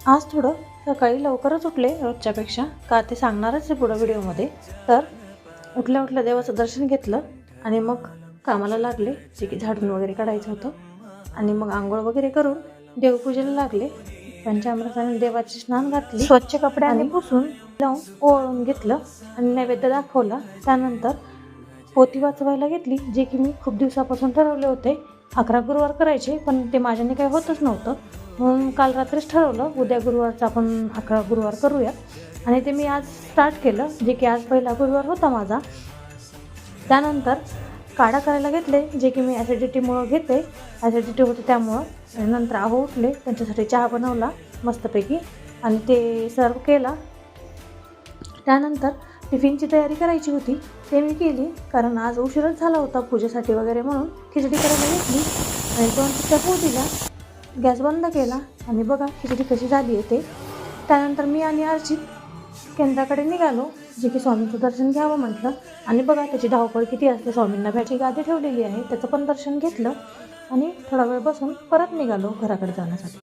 आज थोडं सकाळी लवकरच उठले रोजच्यापेक्षा, का ते सांगणारच आहे पुढं व्हिडिओमध्ये. तर उठल्या उठल्या देवाचं दर्शन घेतलं आणि मग कामाला लागले, जे की झाडून वगैरे काढायचं होतं. आणि मग आंघोळ वगैरे करून देवपूजेला लागले. पंचामृताने देवाचे स्नान घातले, स्वच्छ कपड्याने पुसून लावून ओवाळून घेतलं आणि नैवेद्य दाखवला. त्यानंतर पोथी वाचवायला घेतली, जे की मी खूप दिवसापासून ठरवले होते 11 गुरुवार करायचे, पण ते माझ्याने काही होतच नव्हतं. म्हणून काल रात्रीच ठरवलं उद्या गुरुवारचं आपण 11 गुरुवार करूया. आणि ते मी आज स्टार्ट केलं, जे की आज पहिला गुरुवार होता माझा. त्यानंतर काढा करायला घेतले, जे की मी ॲसिडिटीमुळं घेते, ॲसिडिटी होते त्यामुळं. आणि नंतर आहो उठले, त्यांच्यासाठी चहा बनवला मस्तपैकी आणि ते सर्व केला. त्यानंतर टिफिनची तयारी करायची होती, ते मी केली, कारण आज उशीरच झाला होता पूजेसाठी वगैरे. म्हणून खिचडी करायला घेतली आणि 2 चिट्ट्या पोळी दिला, गॅस बंद केला आणि बघा खिचडी कशी झाली आहे ते. त्यानंतर मी आणि अर्चित केंद्राकडे निघालो, जे की स्वामींचं दर्शन घ्यावं म्हटलं. आणि बघा त्याची धावपळ किती असते. स्वामींना भेटायची गादी ठेवलेली आहे, त्याचं पण दर्शन घेतलं आणि थोडा वेळ बसून परत निघालो घराकडे जाण्यासाठी.